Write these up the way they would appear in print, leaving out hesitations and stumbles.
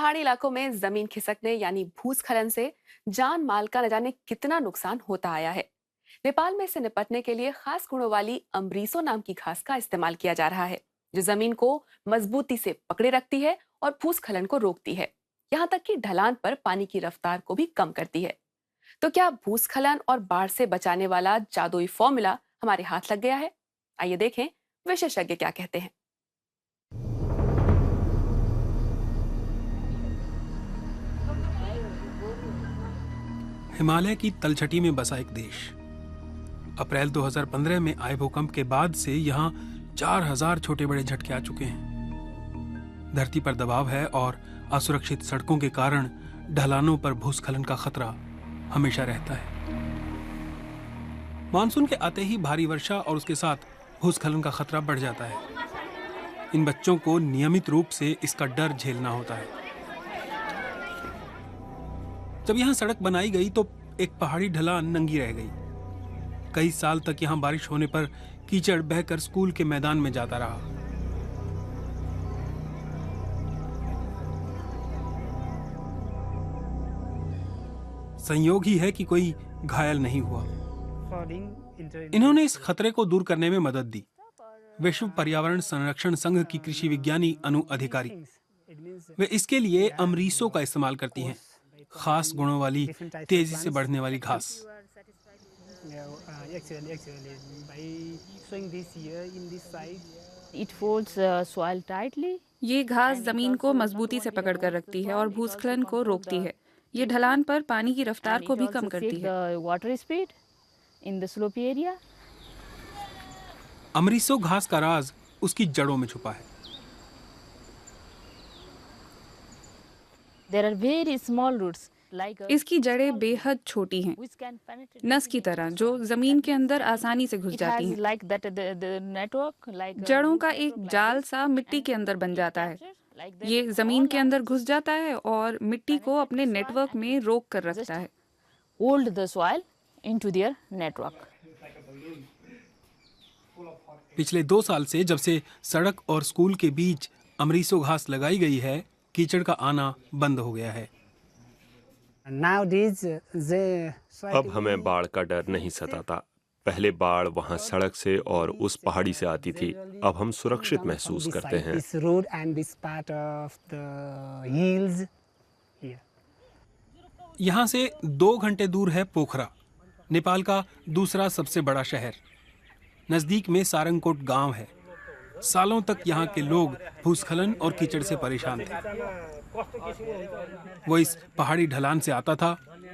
पहाड़ी इलाकों में जमीन खिसकने यानी भूस्खलन से जान माल का न जाने कितना नुकसान होता आया है। नेपाल में इससे निपटने के लिए खास गुणों वाली अमरीसो नाम की घास का इस्तेमाल किया जा रहा है, जो जमीन को मजबूती से पकड़े रखती है और भूस्खलन को रोकती है। यहाँ तक कि ढलान पर पानी की रफ्तार को भी कम करती है। तो क्या भूस्खलन और बाढ़ से बचाने वाला जादुई फॉर्मूला हमारे हाथ लग गया है? आइए देखें विशेषज्ञ क्या कहते हैं। हिमालय की तलछटी में बसा एक देश। अप्रैल 2015 में आए भूकंप के बाद से यहाँ 4000 छोटे बड़े झटके आ चुके हैं। धरती पर दबाव है और असुरक्षित सड़कों के कारण ढलानों पर भूस्खलन का खतरा हमेशा रहता है। मानसून के आते ही भारी वर्षा और उसके साथ भूस्खलन का खतरा बढ़ जाता है। इन बच्चों को नियमित रूप से इसका डर झेलना होता है। जब यहाँ सड़क बनाई गई तो एक पहाड़ी ढलान नंगी रह गई। कई साल तक यहाँ बारिश होने पर कीचड़ बहकर स्कूल के मैदान में जाता रहा। संयोग ही है कि कोई घायल नहीं हुआ। इन्होंने इस खतरे को दूर करने में मदद दी। विश्व पर्यावरण संरक्षण संघ की कृषि विज्ञानी अनु अधिकारी, वे इसके लिए अमरीसो का इस्तेमाल करती हैं, खास गुणों वाली तेजी से बढ़ने वाली घास। ये घास जमीन को मजबूती से पकड़ कर रखती है और भूस्खलन को रोकती है। ये ढलान पर पानी की रफ्तार को भी कम करती है। अमरीसो घास का राज उसकी जड़ों में छुपा है। इसकी जड़ें बेहद छोटी हैं, नस की तरह, जो जमीन के अंदर आसानी से घुस जाती हैं। जड़ों का एक जाल सा मिट्टी के अंदर बन जाता है। ये जमीन के अंदर घुस जाता है और मिट्टी को अपने नेटवर्क में रोक कर रखता है। पिछले 2 साल से जब से सड़क और स्कूल के बीच अमरीसो घास लगाई गई है, कीचड़ का आना बंद हो गया है। अब हमें बाढ़ का डर नहीं सताता। पहले बाढ़ वहां सड़क से और उस पहाड़ी से आती थी। अब हम सुरक्षित महसूस करते हैं। यहाँ से 2 घंटे दूर है पोखरा, नेपाल का दूसरा सबसे बड़ा शहर। नजदीक में सारंगकोट गांव है। सालों तक यहाँ के लोग भूस्खलन और कीचड़ से परेशान थे। वो इस पहाड़ी ढलान से आता था,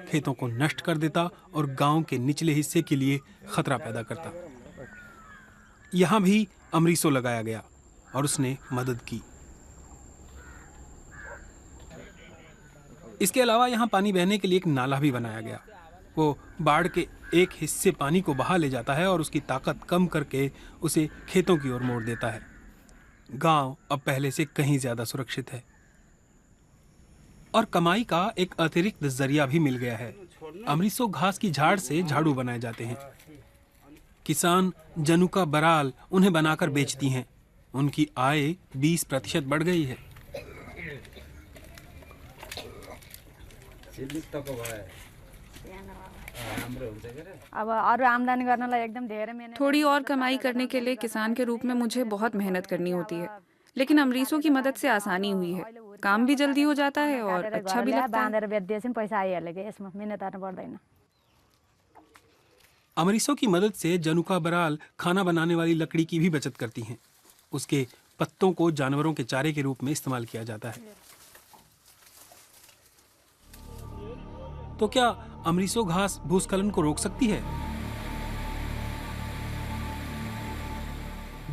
खेतों को नष्ट कर देता और गांव के निचले हिस्से के लिए खतरा पैदा करता। यहाँ भी अमरीसो लगाया गया और उसने मदद की। इसके अलावा यहाँ पानी बहने के लिए एक नाला भी बनाया गया। वो बाढ़ के एक हिस्से पानी को बहा ले जाता है और उसकी ताकत कम करके उसे खेतों की ओर मोड़ देता है। गांव अब पहले से कहीं ज्यादा सुरक्षित है और कमाई का एक अतिरिक्त जरिया भी मिल गया है। अमरीसो घास की झाड़ से झाड़ू बनाए जाते हैं। किसान जनुका बराल उन्हें बनाकर बेचती हैं। उनकी आय 20% बढ़ गई है। थोड़ी और कमाई करने के लिए किसान के रूप में मुझे बहुत मेहनत करनी होती है, लेकिन अमरीसो की मदद से आसानी हुई है। काम भी जल्दी हो जाता है और अच्छा भी लगता है। अमरीसो की मदद से जनुका बराल खाना बनाने वाली लकड़ी की भी बचत करती हैं। उसके पत्तों को जानवरों के चारे के रूप में इस्तेमाल किया जाता है। तो क्या अमरीसो घास भूस्खलन को रोक सकती है?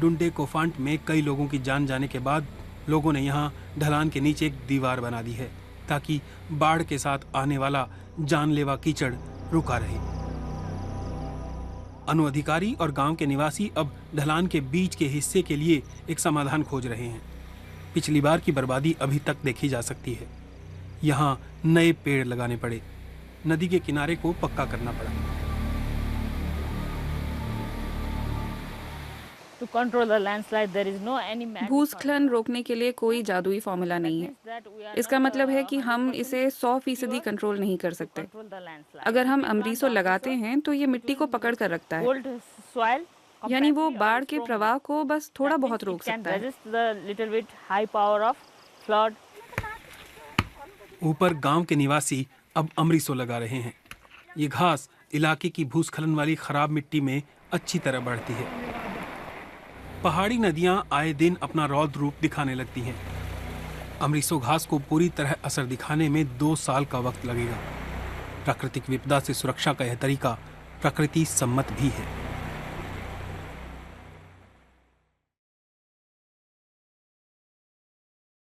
डुंडे कोफांट में कई लोगों की जान जाने के बाद लोगों ने यहाँ ढलान के नीचे एक दीवार बना दी है ताकि बाढ़ के साथ आने वाला जानलेवा कीचड़ रुका रहे। अनु अधिकारी और गांव के निवासी अब ढलान के बीच के हिस्से के लिए एक समाधान खोज रहे हैं। पिछली बार की बर्बादी अभी तक देखी जा सकती है। यहाँ नए पेड़ लगाने पड़े, नदी के किनारे को पक्का करना पड़ा। भूस्खलन रोकने के लिए कोई जादुई फॉर्मूला नहीं है। इसका मतलब है कि हम इसे 100% कंट्रोल नहीं कर सकते। अगर हम अमरीसो लगाते हैं तो ये मिट्टी को पकड़ कर रखता है, यानी वो बाढ़ के प्रवाह को बस थोड़ा बहुत रोक सकता है। ऊपर गांव के निवासी अब अमरीसो लगा रहे हैं। ये घास इलाके की भूस्खलन वाली खराब मिट्टी में अच्छी तरह बढ़ती है। पहाड़ी नदियां आए दिन अपना रौद्र रूप दिखाने लगती हैं। अमरीसो घास को पूरी तरह असर दिखाने में 2 साल का वक्त लगेगा। प्राकृतिक विपदा से सुरक्षा का यह तरीका प्रकृति सम्मत भी है।